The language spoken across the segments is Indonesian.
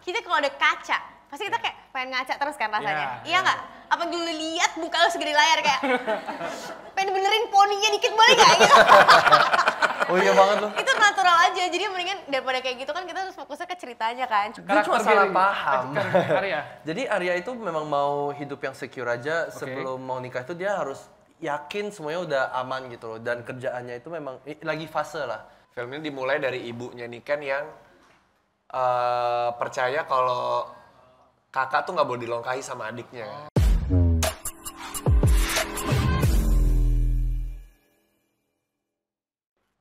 kita kalau ada kaca, pasti kita kayak pengen ngaca terus kan rasanya. Iya nggak? Apa dulu lihat muka lo segede layar kayak pengen benerin poninya dikit boleh nggak gitu? Oh iya banget loh. Itu natural aja, jadi mendingan daripada kayak gitu kan kita harus fokusnya ke ceritanya kan. Gue cuma salah paham. Arya. Jadi Arya itu memang mau hidup yang secure aja sebelum mau nikah itu dia harus yakin semuanya udah aman gitu loh. Dan kerjaannya itu memang lagi fase lah. Film ini dimulai dari ibunya Niken yang percaya kalau kakak tuh nggak boleh dilongkahi sama adiknya.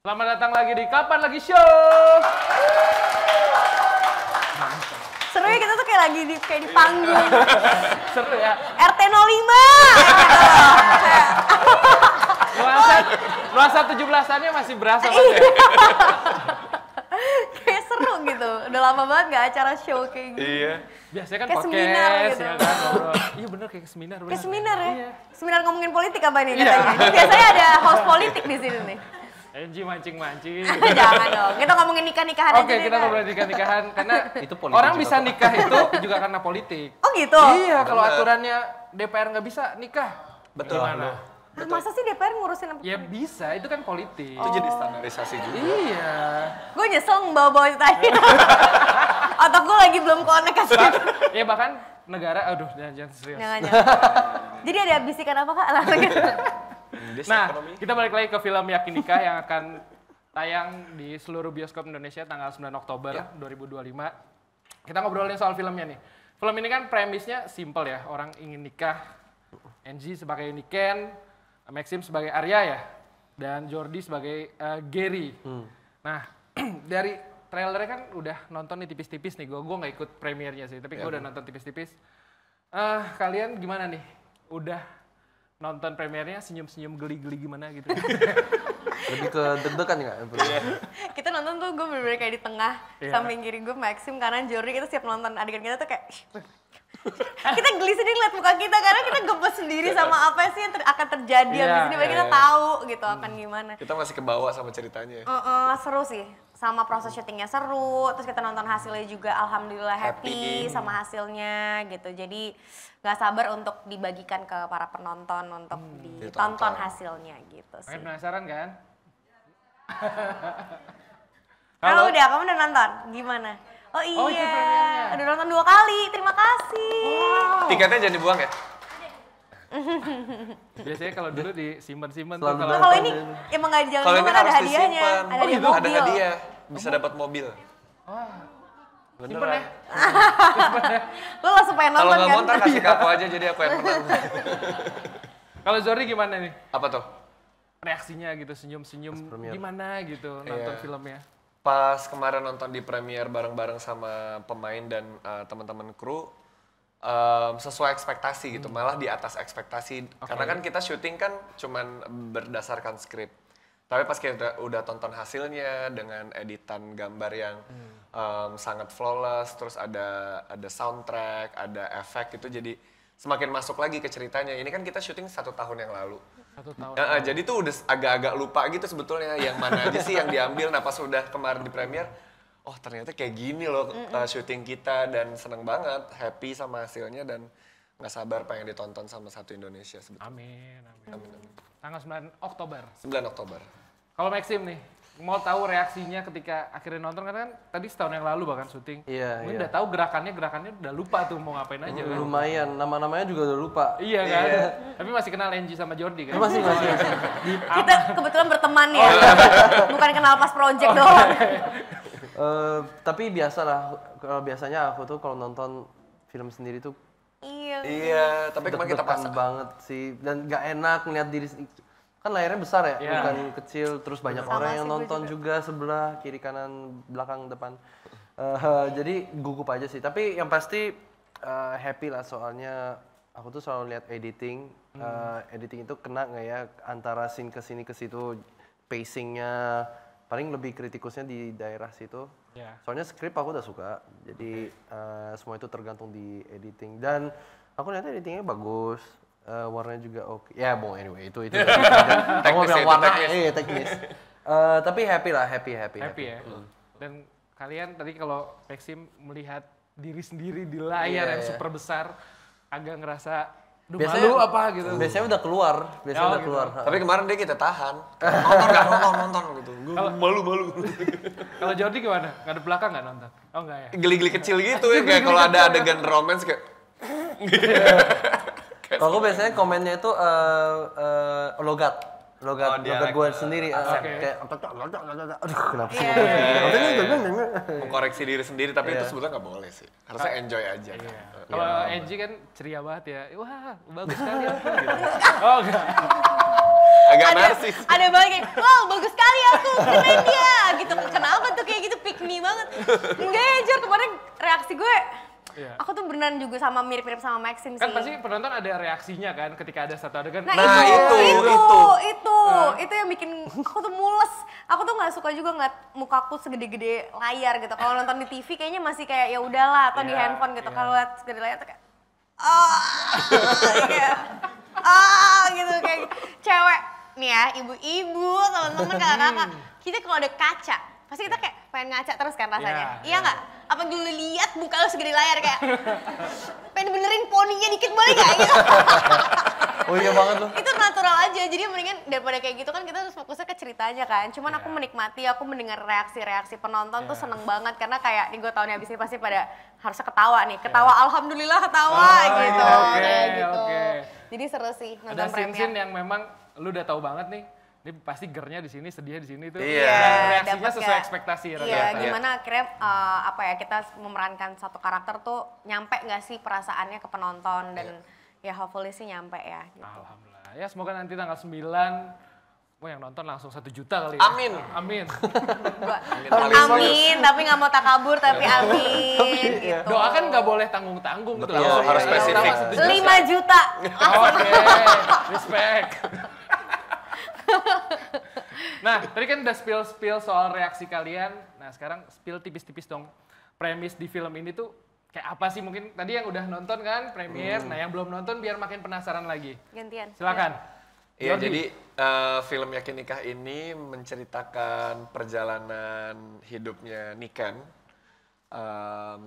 Selamat datang lagi di Kapan Lagi Show. Seru ya kita tuh kayak lagi di panggung. Seru ya. RT 05. Nuansa 17-annya masih berasa banget ya. Kayak seru gitu. Udah lama banget gak acara show kayak gitu. Iya. Biasanya kan Kayak podcast seminar gitu. ya kan ngobrol. Iya bener kayak seminar. Kayak seminar ya. Iya. Seminar ngomongin politik apa nih katanya? Biasanya ada host politik di sini nih. Angie mancing-mancing. Jangan dong. Kita ngomongin nikah-nikahan aja. Oke, kita ngobrol nikah-nikahan karena Itu politik orang juga bisa kok. nikah itu juga karena politik. Oh gitu? Iya, kalau aturannya DPR nggak bisa nikah. Betul. Gimana? Ah, masa sih DPR ngurusin apa? Ya bisa, itu kan politik. Itu jadi standarisasi juga. Iya. Gue nyesel bawa-bawa itu tadi. Otak gue lagi belum connect ke situ. Ya bahkan negara, aduh jangan serius. Jangan. Jadi ada bisikan apa kak? Langsung gitu. Nah, kita balik lagi ke film Yakin Nikah yang akan tayang di seluruh bioskop Indonesia tanggal 9 Oktober 2025. Kita ngobrolin soal filmnya nih. Film ini kan premisnya simple ya, orang ingin nikah. Angie sebagai Niken, Maxim sebagai Arya ya, dan Jordi sebagai Gary. Nah, dari trailernya kan udah nonton nih tipis-tipis nih, gue nggak ikut premiernya sih, tapi gue udah nonton tipis-tipis. Kalian gimana nih? Udah nonton premiernya senyum-senyum geli-geli gimana gitu? Lebih ke deg-degan nggak? Kita nonton tuh gue bener-bener kayak di tengah. Samping kiri gue Maxim, kanan Jordi. Kita siap nonton adegan kita tuh kayak kita geli sendiri liat muka kita karena kita gemes sendiri sama apa sih yang akan terjadi abis ini. Kita tahu gitu akan gimana. Kita masih kebawa sama ceritanya. Seru sih. Sama proses syutingnya seru, terus kita nonton hasilnya juga alhamdulillah happy sama hasilnya gitu. Jadi gak sabar untuk dibagikan ke para penonton untuk ditonton hasilnya gitu sih. Penasaran kan? Kalau udah, kamu udah nonton? Gimana? Oh iya, itu premiernya. udah nonton 2 kali, terima kasih. Tiketnya jangan dibuang ya? Biasanya kalau dulu disimpan-simpan tuh Selalu kalau Kalau ini emang gak jangan Kalau ini kan ada harus hadiahnya, disimpan. ada di Ada mobil. hadiah, bisa dapat mobil. simpen ya. Lo langsung pengen Kalau nonton nggak kan? mau ntar kasih ke aku aja jadi aku yang menang. Kalau Jordi gimana nih? Apa tuh? Reaksinya gitu, senyum-senyum gimana gitu nonton filmnya? Pas kemarin nonton di premiere bareng-bareng sama pemain dan teman-teman kru, sesuai ekspektasi gitu, malah di atas ekspektasi. Karena kan kita syuting kan cuman berdasarkan skrip. Tapi pas kita udah tonton hasilnya dengan editan gambar yang sangat flawless, terus ada soundtrack, ada efek, itu jadi semakin masuk lagi ke ceritanya. Ini kan kita syuting 1 tahun yang lalu. 1 tahun. Jadi tuh udah agak-agak lupa gitu sebetulnya yang mana aja sih yang diambil. Nah pas udah kemarin di premiere, oh ternyata kayak gini loh syuting kita, dan seneng banget, happy sama hasilnya dan nggak sabar pengen ditonton sama satu Indonesia sebetulnya. Amin. Tanggal 9 Oktober. 9 Oktober. Kalau Maxim nih, mau tahu reaksinya ketika akhirnya nonton, karena kan tadi setahun yang lalu bahkan syuting. Mungkin udah tahu gerakannya udah lupa tuh mau ngapain aja kan. Lumayan, nama-namanya juga udah lupa. Iya kan? Tapi masih kenal Angie sama Jordi kan? Masih. Kita kebetulan berteman ya, bukan kenal pas project doang. Tapi biasanya aku tuh kalau nonton film sendiri tuh Iya. Tapi kemarin kita deg-degan pasang. banget sih, dan nggak enak ngeliat diri kan layarnya besar ya, bukan kecil, terus banyak orang yang nonton juga sebelah kiri kanan belakang depan. Jadi gugup aja sih, tapi yang pasti happy lah, soalnya aku tuh selalu lihat editing. Editing itu kena nggak ya antara scene ke sini ke situ, pacingnya paling lebih kritikusnya di daerah situ. Soalnya skrip aku udah suka, jadi semua itu tergantung di editing, dan aku lihat editingnya bagus. Warnanya juga oke. Ya, anyway, itu. Kamu bilang warna, teknis. Tapi happy lah, happy. Happy ya. Dan kalian tadi kalau Maxim melihat diri sendiri di layar yang super besar, agak ngerasa, duh Biasanya malu apa gitu. Biasanya udah keluar, biasanya Oh, udah gitu. keluar. Tapi kemarin dia kita tahan. Nonton gitu. Gue malu. Kalau Jordi gimana? Ngadep belakang nggak nonton? Oh enggak ya? Geli-geli kecil gitu ya, kayak kalau ada adegan romance kayak Kalau gue biasanya komennya itu logat Oh, logat dialek. gue sendiri. Oke. Kayak aduh kenapa sih? Iya. mengkoreksi diri sendiri, tapi itu sebetulnya nggak boleh sih. Harusnya enjoy aja. Kalau Angie kan ceria banget ya. Wah, bagus sekali aku gitu. Oh enggak. Agak narsis. Ada banget kayak, wow bagus sekali aku, keren dia gitu. Kenapa tuh kayak gitu, pick me banget. Enggak ya Jor, kemarin reaksi gue, Iya. aku tuh beneran juga sama mirip-mirip sama Maxim sih. Kan pasti penonton ada reaksinya kan ketika ada satu adegan. Nah, Nah, itu yang bikin aku tuh mules. Aku tuh nggak suka juga ngeliat mukaku segede-gede layar gitu. Kalau nonton di TV kayaknya masih kayak ya udahlah, atau di Iya, handphone gitu. iya. Kalau lihat segede layar tuh kayak kayak gitu kayak cewek nih ya, ibu-ibu, teman-teman, kakak-kakak. Kita kalau ada kaca, pasti kita kayak pengen ngaca terus kan rasanya. Iya, Iya nggak? Apa dulu lihat muka lu segede layar kayak pengen benerin poninya dikit boleh nggak gitu? Oh iya banget loh. Itu natural aja, jadi mendingan daripada kayak gitu kan kita harus fokusnya ke ceritanya kan. Cuman aku menikmati, aku mendengar reaksi-reaksi penonton tuh seneng banget karena kayak nih gue tahun abis ini pasti pada harusnya ketawa nih, ketawa alhamdulillah ketawa gitu, oke, kayak gitu. oke. Jadi seru sih Ada nonton scene-scene premier. yang memang lu udah tahu banget nih. Ini pasti gernya di sini, sedihnya di sini tuh. Iya. Dan reaksinya dapet sesuai nggak? ekspektasi Iya, rata-rata. gimana akhirnya apa ya kita memerankan satu karakter tuh nyampe nggak sih perasaannya ke penonton dan ya hopefully sih nyampe ya. Gitu. Alhamdulillah. Ya semoga nanti tanggal 9, wah yang nonton langsung 1 juta kali ya. Amin. Amin. Amin, tapi nggak mau takabur, tapi amin gitu. Doa kan nggak boleh tanggung-tanggung gitu. Betul, Langsung harus ya, spesifik. pertama 1 juta. 5 juta. Oke, respect. Nah, tadi kan udah spill soal reaksi kalian. Nah, sekarang spill tipis-tipis dong. Premis di film ini tuh kayak apa sih? Mungkin tadi yang udah nonton kan premier. Nah, yang belum nonton biar makin penasaran lagi. Gantian. Silakan. Iya, Jordi. jadi film Yakin Nikah ini menceritakan perjalanan hidupnya Niken,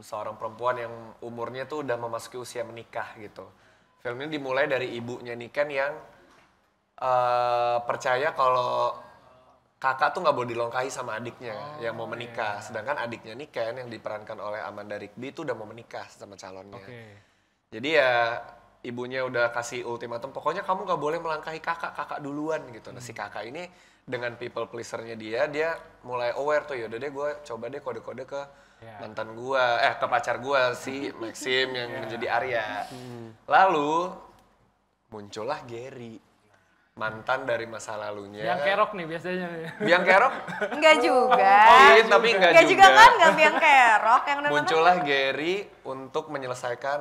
seorang perempuan yang umurnya tuh udah memasuki usia menikah gitu. Film ini dimulai dari ibunya Niken yang percaya kalau kakak tuh nggak boleh dilongkahi sama adiknya yang mau menikah. Sedangkan adiknya Niken yang diperankan oleh Amanda Rigby itu udah mau menikah sama calonnya. Oke. Jadi ya ibunya udah kasih ultimatum, pokoknya kamu gak boleh melangkahi kakak duluan gitu. Nah si kakak ini dengan people pleaser-nya dia mulai aware tuh, yaudah deh gue coba deh kode-kode ke mantan gue, ke pacar gue si Maxim yang menjadi Arya. Lalu muncullah Gary, mantan dari masa lalunya. Yang kerok nih biasanya. Biang kerok? Enggak juga. Iya, tapi enggak Enggak juga juga. kan, enggak biang kerok yang udah nonton. Muncullah Gary untuk menyelesaikan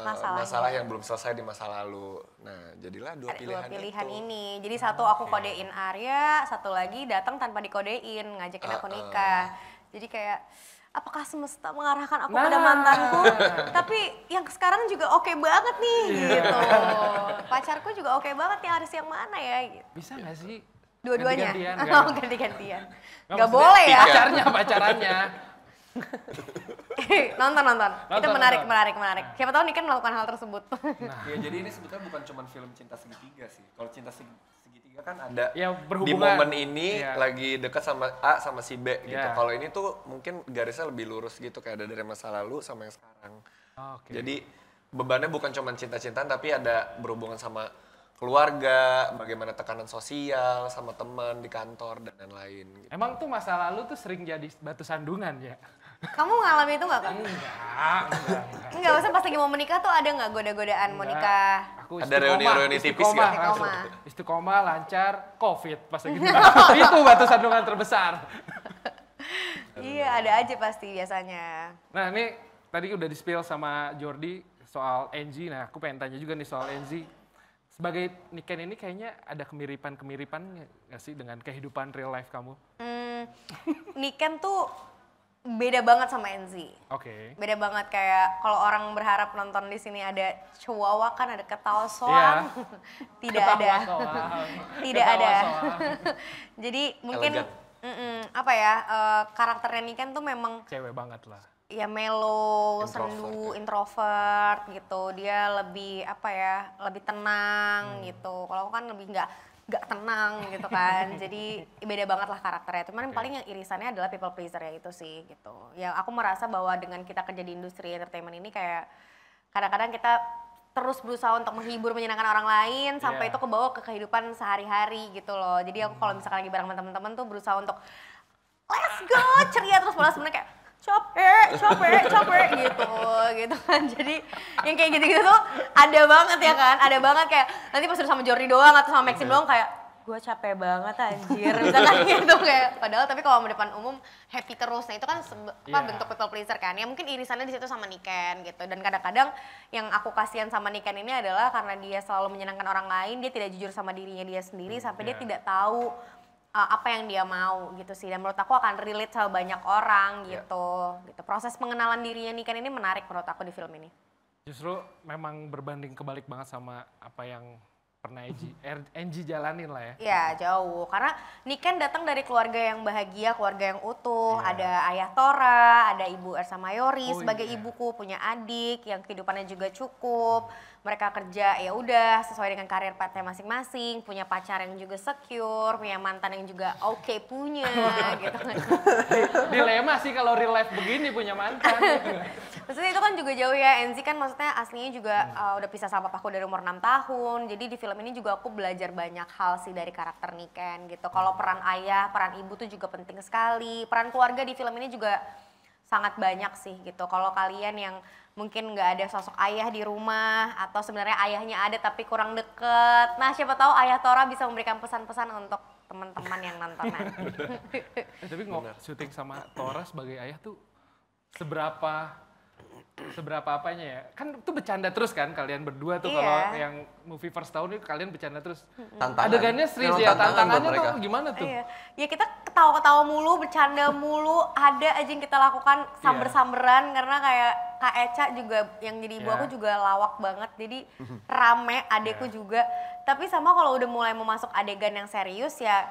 Masalahnya. masalah yang belum selesai di masa lalu. Nah, jadilah dua Ada pilihan, dua pilihan itu. ini. Jadi satu aku kodein Arya, satu lagi datang tanpa dikodein, ngajakin aku nikah. Jadi kayak apakah semesta mengarahkan aku pada mantanku? Tapi yang sekarang juga oke banget nih gitu. Pacarku juga oke banget nih, harus yang mana ya gitu. Bisa nggak sih? Dua-duanya. Ganti-gantian, Oh, nggak? ganti-gantian. Nggak, Nggak maksudnya boleh ya. Pacarannya. Nonton. Itu Nonton, menarik. nonton. Siapa tahu nih kan melakukan hal tersebut. Ya, jadi ini sebetulnya bukan cuma film cinta segitiga sih. Kalau cinta segitiga kan ada Ya, di berhubungan. momen ini Iya. lagi dekat sama A sama si B gitu. Iya. Kalau ini tuh mungkin garisnya lebih lurus gitu, kayak ada dari masa lalu sama yang sekarang. Oke. Jadi bebannya bukan cuma cinta-cintaan, tapi ada berhubungan sama keluarga, bagaimana tekanan sosial, sama teman di kantor, dan lain-lain. Gitu. Emang tuh masa lalu tuh sering jadi batu sandungan ya? Kamu ngalamin itu nggak kan? Enggak. Enggak, maksudnya pas lagi mau menikah tuh ada nggak goda-godaan mau nikah? Aku Ada reuni-reuni tipis istiqomah nggak? langsung. Istiqomah. Istiqomah, lancar, COVID pas lagi nikah. Itu batu sandungan terbesar. Iya, ada aja pasti biasanya. Nah ini tadi udah di-spill sama Jordi soal Angie. Nah aku pengen tanya juga nih soal Angie. Sebagai Niken ini kayaknya ada kemiripan-kemiripan nggak sih dengan kehidupan real life kamu? Niken tuh beda banget sama Enzi. Oke. Beda banget, kayak kalau orang berharap nonton di sini ada Chihuahua kan ada ketawa soang. Tidak Ketawa ada. soang. Tidak Ketawa ada. soang. Jadi mungkin Elegan. apa ya, karakternya Niken tuh memang Cewek banget lah. ya mellow, Introvert, sendu, introvert gitu. Dia lebih apa ya, lebih tenang gitu. Kalau aku kan lebih nggak tenang gitu kan. Jadi beda banget lah karakternya. Cuman yang paling yang irisannya adalah people pleaser ya itu sih gitu. Yang aku merasa bahwa dengan kita kerja di industri entertainment ini kayak kadang-kadang kita terus berusaha untuk menghibur, menyenangkan orang lain sampai itu kebawa ke kehidupan sehari-hari gitu loh. Jadi aku kalau misalkan lagi bareng sama teman-teman tuh berusaha untuk let's go, ceria terus malah sebenarnya kayak capek gitu kan. Jadi yang kayak gitu-gitu tuh ada banget ya kan, ada banget kayak nanti pas udah sama Jordi doang atau sama Maxim doang kayak gue capek banget anjir misalkan gitu kayak padahal tapi kalau sama depan umum happy terus. Nah itu kan bentuk people pleaser kan ya, mungkin irisannya di situ sama Niken gitu. Dan kadang-kadang yang aku kasihan sama Niken ini adalah karena dia selalu menyenangkan orang lain, dia tidak jujur sama dirinya dia sendiri sampai dia tidak tahu apa yang dia mau gitu sih. Dan menurut aku akan relate sama banyak orang gitu. Proses pengenalan dirinya Niken ini menarik menurut aku di film ini. Justru memang berbanding kebalik banget sama apa yang pernah Angie jalanin lah ya. Iya jauh, karena Niken datang dari keluarga yang bahagia, keluarga yang utuh. Ada ayah Tora, ada ibu Ersa Mayori sebagai ibuku, punya adik yang kehidupannya juga cukup. Mereka kerja ya udah sesuai dengan karir partnya masing-masing, punya pacar yang juga secure, punya mantan yang juga oke punya gitu. Dilema sih kalau real life begini punya mantan. Maksudnya itu kan juga jauh ya, Enzi kan maksudnya aslinya juga udah pisah sama papaku dari umur 6 tahun. Jadi di film ini juga aku belajar banyak hal sih dari karakter Niken gitu. Kalau peran ayah, peran ibu tuh juga penting sekali. Peran keluarga di film ini juga sangat banyak sih gitu. Kalau kalian yang mungkin nggak ada sosok ayah di rumah atau sebenarnya ayahnya ada tapi kurang deket. Nah siapa tahu ayah Tora bisa memberikan pesan-pesan untuk teman-teman yang nonton nanti. Tapi syuting sama Tora sebagai ayah tuh seberapa apanya ya? Kan tuh bercanda terus kan kalian berdua tuh kalau yang movie first tahun itu kalian bercanda terus. Adegannya serius ya, tantangannya tuh gimana tuh? Iya. Ya kita ketawa-ketawa mulu, bercanda mulu, ada aja yang kita lakukan samber-samberan karena kayak Kak Eca juga yang jadi ibu aku juga lawak banget. Jadi rame adekku juga. Tapi sama kalau udah mulai mau masuk adegan yang serius ya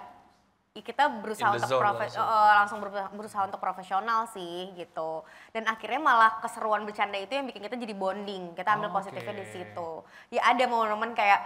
kita berusaha untuk langsung berusaha untuk profesional sih gitu. Dan akhirnya malah keseruan bercanda itu yang bikin kita jadi bonding. Kita ambil positifnya di situ. Ya ada momen-momen kayak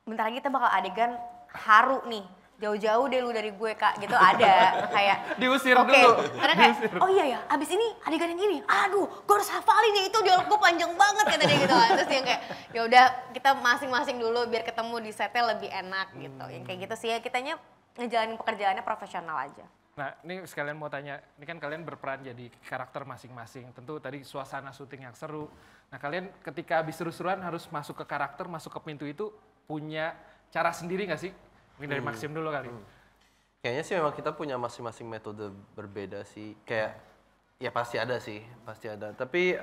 bentar lagi kita bakal adegan haru nih. Jauh-jauh deh lu dari gue Kak gitu ada kayak diusir dulu. Karena kayak oh iya ya abis ini adegan yang ini aduh gue harus hafalin ya itu dialog gue panjang banget kata dia gitu kan. Terus yang kayak ya udah kita masing-masing dulu biar ketemu di setnya lebih enak gitu. Yang kayak gitu sih ya kitanya ngejalanin pekerjaannya profesional aja. Nah ini sekalian mau tanya, ini kan kalian berperan jadi karakter masing-masing. Tentu tadi suasana syuting yang seru. Nah kalian ketika habis seru-seruan harus masuk ke karakter, masuk ke pintu itu punya cara sendiri nggak sih? Mungkin dari Maxim dulu kali. Kayaknya sih memang kita punya masing-masing metode berbeda sih. Kayak ya pasti ada sih, pasti ada. Tapi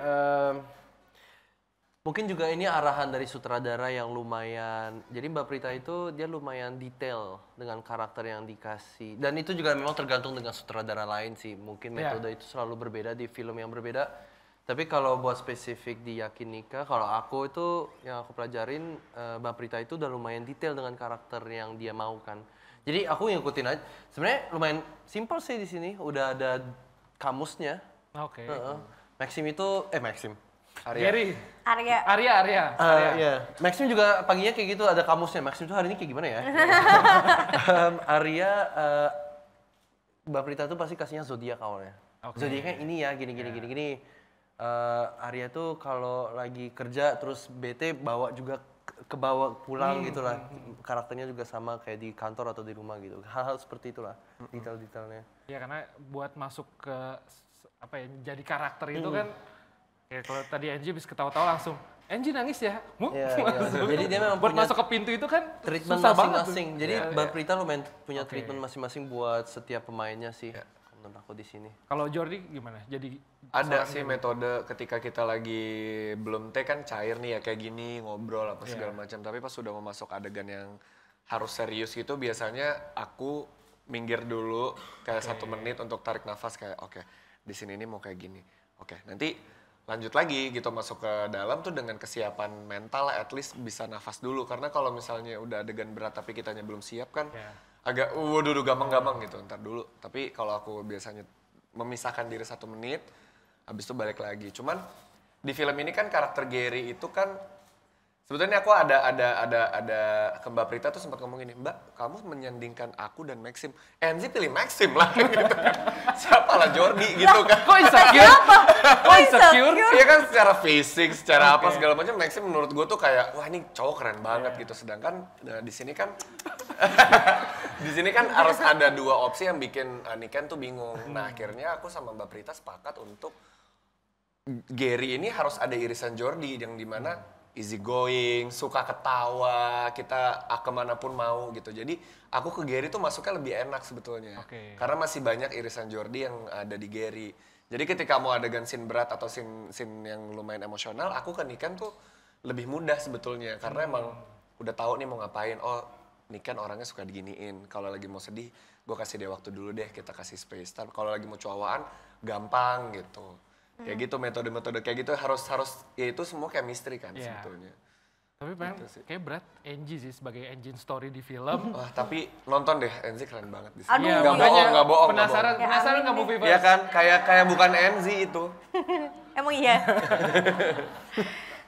mungkin juga ini arahan dari sutradara yang lumayan, jadi Mbak Prita itu dia lumayan detail dengan karakter yang dikasih. Dan itu juga memang tergantung dengan sutradara lain sih, mungkin metode itu selalu berbeda di film yang berbeda. Tapi kalau buat spesifik di Yakin Nikah, kalau aku itu yang aku pelajarin, Mbak Prita itu udah lumayan detail dengan karakter yang dia mau kan. Jadi aku ngikutin aja, sebenarnya lumayan simpel sih di sini, udah ada kamusnya. Oke. Maxim itu, Maxim. Arya. Iya. Maxim juga paginya kayak gitu ada kamusnya. Maxim tuh hari ini kayak gimana ya? Arya, Mbak Prita tuh pasti kasihnya zodiak awalnya. Zodiaknya ini ya, gini. Arya tuh kalau lagi kerja terus bete bawa juga kebawa pulang gitu lah. Karakternya juga sama kayak di kantor atau di rumah gitu. Hal-hal seperti itulah detail-detailnya. Ya karena buat masuk ke apa ya jadi karakter itu kan. Ya kalau tadi Angie bisa ketawa-tawa langsung, Angie nangis ya? Iya. Jadi dia memang buat punya masuk ke pintu itu kan treatment susah masing-masing. banget. Jadi Mbak Prita lumayan punya treatment masing-masing buat setiap pemainnya sih. Menurut aku di sini. Kalau Jordi gimana? Jadi ada sih metode ketika kita lagi belum take kan cair nih ya kayak gini ngobrol apa segala macam. Tapi pas sudah mau masuk adegan yang harus serius gitu biasanya aku minggir dulu kayak 1 menit untuk tarik nafas kayak oke, di sini ini mau kayak gini. Oke, nanti lanjut lagi gitu masuk ke dalam tuh dengan kesiapan mental at least bisa nafas dulu karena kalau misalnya udah adegan berat tapi kitanya belum siap kan agak waduh gampang-gampang gitu ntar dulu. Tapi kalau aku biasanya memisahkan diri 1 menit habis itu balik lagi. Cuman di film ini kan karakter Gary itu kan sebetulnya aku ada ke Mbak Prita tuh sempat ngomong gini, Mbak, kamu menyandingkan aku dan Maxim. Enzi pilih Maxim lah gitu kan. Siapa lah Jordi gitu kan. Kok insecure? Kok insecure? Iya kan secara fisik, secara apa segala macam Maxim menurut gue tuh kayak wah ini cowok keren banget gitu. Sedangkan di sini kan di sini kan harus ada dua opsi yang bikin Niken tuh bingung. Nah, akhirnya aku sama Mbak Prita sepakat untuk Gary ini harus ada irisan Jordi yang dimana easy going, suka ketawa, kita kemanapun mau gitu. Jadi aku ke Gary tuh masuknya lebih enak sebetulnya. Karena masih banyak irisan Jordi yang ada di Gary. Jadi ketika mau adegan scene berat atau scene yang lumayan emosional, aku ke Niken tuh lebih mudah sebetulnya. Karena emang udah tahu nih mau ngapain. Oh, Niken orangnya suka diginiin. Kalau lagi mau sedih, gue kasih dia waktu dulu deh, kita kasih space time. Kalau lagi mau cowokan, gampang gitu. Kayak gitu metode-metode kayak gitu harus ya itu semua chemistry kan sebetulnya. Tapi memang kayak berat Enzi sih sebagai engine story di film. Wah, tapi nonton deh, Enzi keren banget di sini. Aduh, Nggak bohong. Penasaran Ya, nggak movie Iya kan, kayak bukan Enzi itu. Emang iya.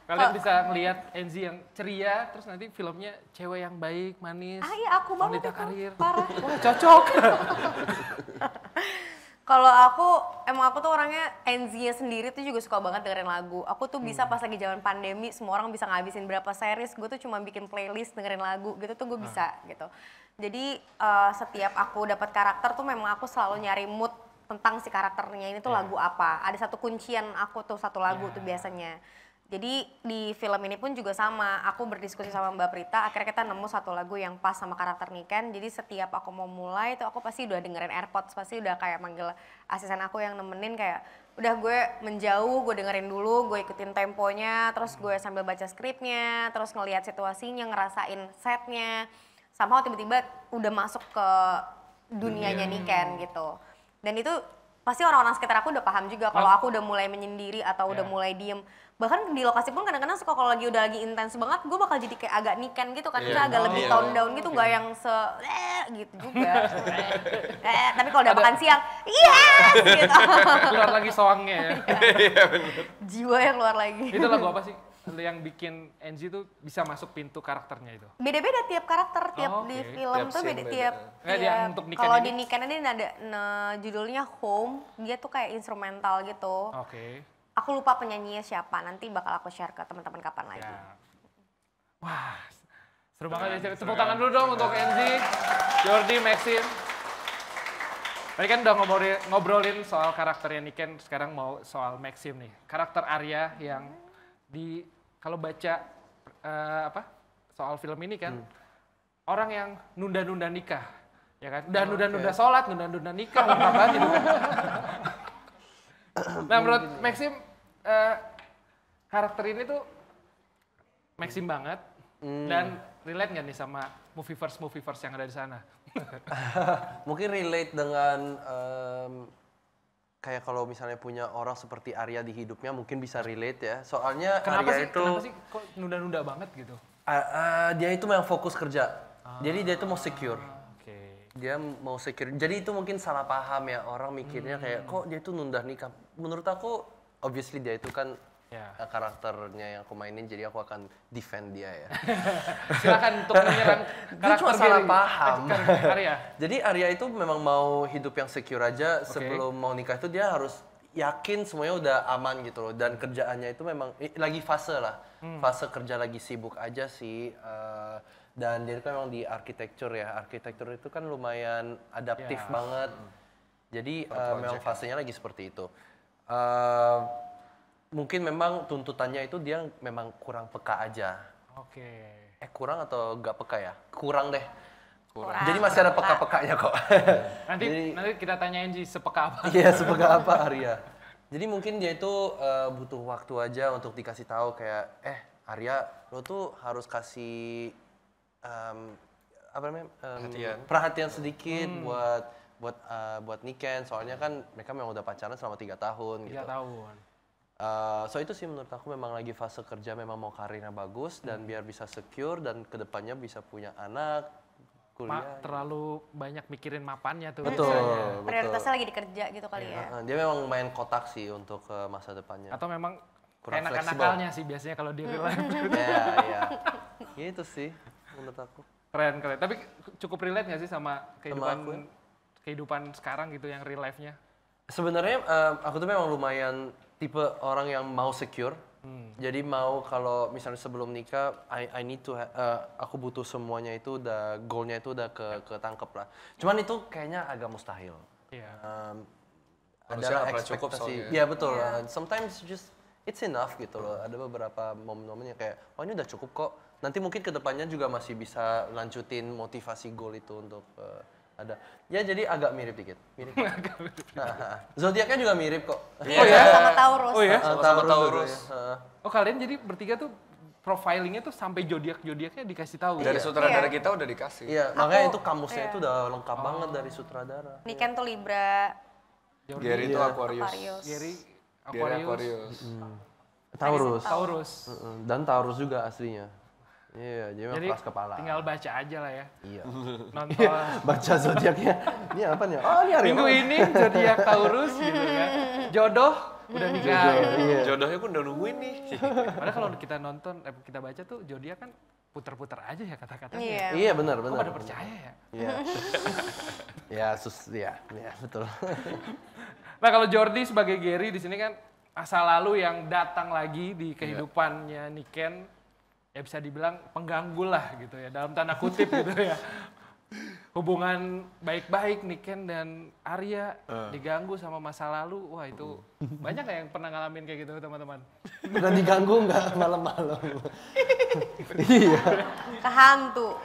Kalian bisa ngelihat Enzi yang ceria, terus nanti filmnya cewek yang baik, manis. Iya aku banget wanita itu. karir. Parah. Wah, cocok. Kalau emang aku tuh orangnya Enzi-nya sendiri tuh juga suka banget dengerin lagu. Aku tuh bisa pas lagi zaman pandemi, semua orang bisa ngabisin berapa series, gue tuh cuma bikin playlist dengerin lagu gitu tuh gue bisa gitu. Jadi setiap aku dapat karakter tuh memang aku selalu nyari mood tentang si karakternya ini tuh lagu apa. Ada satu kuncian aku tuh satu lagu tuh biasanya. Jadi di film ini pun juga sama, aku berdiskusi sama Mbak Prita, akhirnya kita nemu satu lagu yang pas sama karakter Niken. Jadi setiap aku mau mulai tuh aku pasti udah dengerin AirPods, pasti udah kayak manggil asisten aku yang nemenin kayak udah gue menjauh, gue dengerin dulu, gue ikutin temponya, terus gue sambil baca skripnya, terus ngelihat situasinya, ngerasain setnya. Somehow tiba-tiba udah masuk ke dunianya Niken gitu. Dan itu pasti orang-orang sekitar aku udah paham juga kalau aku udah mulai menyendiri atau udah mulai diem. Bahkan di lokasi pun kadang-kadang suka kalau udah lagi intens banget, gue bakal jadi kayak agak Niken gitu kan, agak lebih tone down gitu, nggak yang gitu juga. Tapi kalau udah makan siang, yes gitu. Keluar lagi soangnya ya. Jiwa yang keluar lagi. Itu lagu apa sih yang bikin Enzi tuh bisa masuk pintu karakternya itu? Beda-beda tiap karakter, tiap di film Tiap tuh scene beda beda. tiap. Yang untuk Niken kalau ini? di Niken ini ada judulnya Home, dia tuh kayak instrumental gitu. Aku lupa penyanyinya siapa, nanti bakal aku share ke teman-teman kapan lagi. Ya. Wah, seru banget ya. Tepuk tangan dulu dong untuk Enzi, Jordi, Maxim. Tadi kan udah ngobrolin soal karakternya Niken, sekarang mau soal Maxim nih. Karakter Arya yang kalau baca soal film ini kan, orang yang nunda-nunda nikah, ya kan? Udah nunda-nunda sholat, nunda-nunda nikah, apa gitu kan. Nah menurut Maxim, karakter ini tuh Maxim banget dan relate nggak nih sama movieverse yang ada di sana? Mungkin relate dengan kayak kalau misalnya punya orang seperti Arya di hidupnya mungkin bisa relate ya. Soalnya Arya Kenapa sih kok nunda-nunda banget gitu? Dia itu memang fokus kerja. Jadi dia itu mau secure. Oke. Dia mau secure. Jadi itu mungkin salah paham ya, orang mikirnya kayak kok dia itu nunda nikah. Menurut aku obviously dia itu kan karakternya yang aku mainin, jadi aku akan defend dia ya. Silakan untuk menyerang karakter cuma salah paham. Arya. Jadi Arya itu memang mau hidup yang secure aja. Sebelum mau nikah itu dia harus yakin semuanya udah aman gitu loh. Dan kerjaannya itu memang lagi fase lah. Fase kerja lagi sibuk aja sih. Dan dia kan memang di arsitektur ya. Arsitektur itu kan lumayan adaptif banget. Jadi memang fasenya lagi seperti itu. Mungkin memang tuntutannya itu dia memang kurang peka aja. Oke. Kurang atau nggak peka ya? Kurang deh. Kurang. Jadi masih ada peka-pekanya kok. Nanti kita tanyain sih sepeka apa. Iya, sepeka apa Arya. Jadi mungkin dia itu butuh waktu aja untuk dikasih tahu kayak, Arya, lo tuh harus kasih perhatian sedikit buat Niken. Soalnya kan mereka memang udah pacaran selama 3 tahun gitu. 3 tahun. So itu sih menurut aku memang lagi fase kerja, memang mau karirnya bagus dan biar bisa secure dan kedepannya bisa punya anak, kuliah. terlalu banyak mikirin mapannya tuh. Betul, biasanya. Prioritasnya lagi di kerja gitu kali ya. Dia memang main kotak sih untuk masa depannya. Atau memang Kurang kayak nakal-nakalnya sih biasanya kalau di real life. Iya. Gitu sih menurut aku. Keren. Tapi cukup relate nggak sih sama kehidupan aku ya? kehidupan sekarang gitu yang real life-nya? Sebenarnya aku tuh memang lumayan tipe orang yang mau secure. Jadi mau kalau misalnya sebelum nikah, I need to aku butuh semuanya itu udah goalnya itu udah ketangkep lah. Cuman itu kayaknya agak mustahil. Iya. Harusnya Ada nggak pernah cukup ekspektasi. soalnya. Iya betul. Sometimes just it's enough gitu loh. Ada beberapa momen-momen yang kayak, oh ini udah cukup kok. Nanti mungkin kedepannya juga masih bisa lanjutin motivasi goal itu untuk ada. Ya jadi agak mirip dikit. Mirip. Zodiaknya juga mirip kok. Oh ya? Sama Taurus. Oh ya? Sama-sama Taurus. Oh kalian jadi bertiga tuh profilingnya tuh sampai zodiaknya dikasih tahu. Dari sutradara kita udah dikasih. Iya, makanya itu kamusnya itu udah lengkap banget dari sutradara. Niken tuh Libra, Gary itu Aquarius. Aquarius. Gary Gary Aquarius. Taurus. Taurus. Dan Taurus juga aslinya. Iya, jadi memang Jadi keras kepala. tinggal baca aja lah ya. Iya. Nonton. Baca zodiaknya. Ini apa nih? Oh, ini hari Minggu ini zodiak Taurus gitu kan. Jodoh udah nikah. Jodohnya pun udah nungguin nih. Padahal kalau kita nonton, kita baca tuh zodiak kan puter-puter aja ya kata-katanya. Iya. Iya, benar, Kok benar. pada percaya ya? Iya. Ya, betul. Nah kalau Jordi sebagai Gary di sini kan masa lalu yang datang lagi di kehidupannya Niken, ya bisa dibilang pengganggu lah gitu ya, dalam tanda kutip gitu ya. Hubungan baik-baik Niken dan Arya diganggu sama masa lalu, wah itu banyak nggak yang pernah ngalamin kayak gitu teman-teman? Udah diganggu nggak malam-malam? Iya. Kehantu.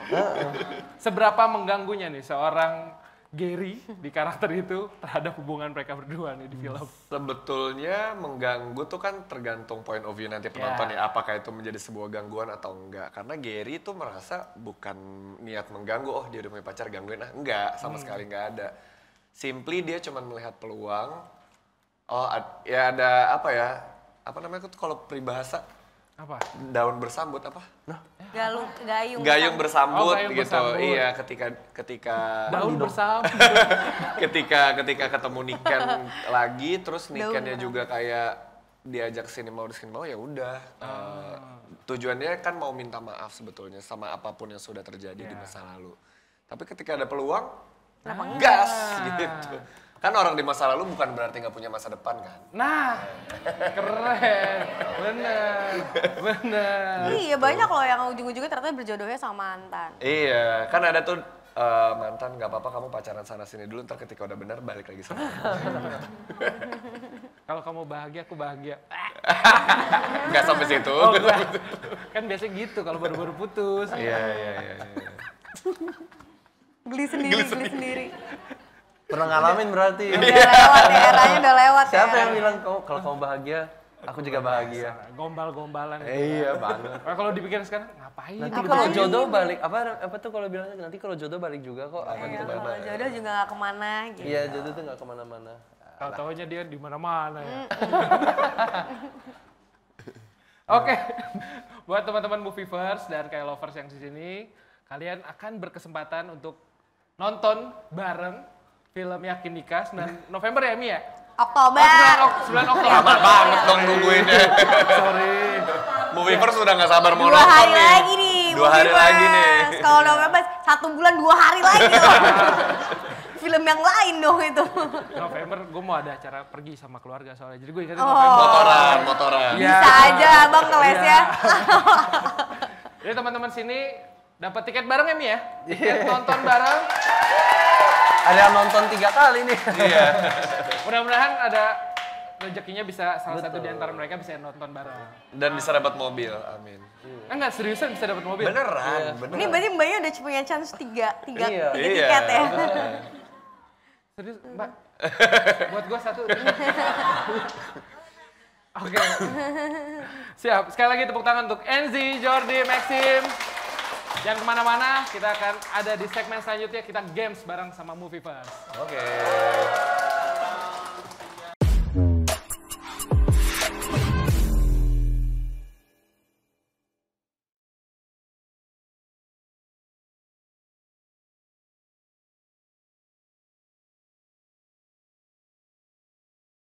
Seberapa mengganggunya nih seorang Gary di karakter itu terhadap hubungan mereka berdua nih di film? Sebetulnya mengganggu tuh kan tergantung point of view nanti penonton ya. Apakah itu menjadi sebuah gangguan atau enggak. Karena Gary tuh merasa bukan niat mengganggu, oh dia udah punya pacar gangguin. Enggak, sama sekali enggak ada. Simply dia cuma melihat peluang, oh ya ada apa ya, apa namanya tuh kalau peribahasa, Apa? daun bersambut apa? Gayung bersambut Oh, gayung gitu. bersambut. Iya, ketika Daun bersama. ketika ketemu Niken lagi, terus Nikennya juga kayak diajak sini mau ya udah. Tujuannya kan mau minta maaf sebetulnya sama apapun yang sudah terjadi di masa lalu. Tapi ketika ada peluang, gas gitu. Kan orang di masa lalu bukan berarti nggak punya masa depan kan? Nah, keren, bener. Iya banyak loh yang ujung-ujungnya ternyata berjodohnya sama mantan. Iya, kan ada tuh mantan nggak apa-apa kamu pacaran sana sini dulu, ntar ketika udah benar balik lagi sama. Kalau kamu bahagia, aku bahagia. Nggak sampai situ. Oh, enggak. Kan biasanya gitu kalau baru-baru putus. Iya. Geli sendiri. Pernah ngalamin berarti. Udah lewat ya, eranya udah lewat ya. Siapa yang bilang kalau kamu bahagia, aku juga bahagia. Gombal-gombalan. Iya banget. Nah, kalau dipikir sekarang, ngapain? Nanti kalau jodoh balik apa tuh kalau bilangnya nanti kalau jodoh balik juga kok apa Iya, gitu. kalau jodoh juga gak kemana gitu. Iya, jodoh tuh nggak kemana-mana. Tahu-taunya dia di mana-mana ya. Oke, buat teman-teman Movievers dan kayak lovers yang di sini, kalian akan berkesempatan untuk nonton bareng film Yakin Nikah 9 November ya, Mi ya? Oktober. 9 Oktober. Lama banget dong nungguinnya. Sorry. Movieverse sudah nggak sabar mau 2 nonton hari nih. lagi nih. 2 hari lagi nih. Kalau November 1 bulan 2 hari lagi loh. Film yang lain dong itu. November gue mau ada acara pergi sama keluarga soalnya. Jadi gue ingetin Oh. November. Motoran. Iya. Bisa aja abang ngeles ya. Jadi teman-teman sini dapat tiket bareng ya, Mi ya? Tiket nonton bareng. Ada yang nonton 3 kali nih. Iya. Mudah-mudahan ada rezekinya bisa salah satu di antara mereka bisa nonton bareng. Dan bisa dapat mobil, amin. Enggak, seriusan bisa dapat mobil? Beneran. Ini berarti mbaknya udah punya chance 3 Iya. tiket ya. Serius, Mbak? Buat gua 1. Oke. Siap. Sekali lagi tepuk tangan untuk Enzi, Jordi, Maxim. Jangan kemana-mana, kita akan ada di segmen selanjutnya, kita games bareng sama Movievers. Oke.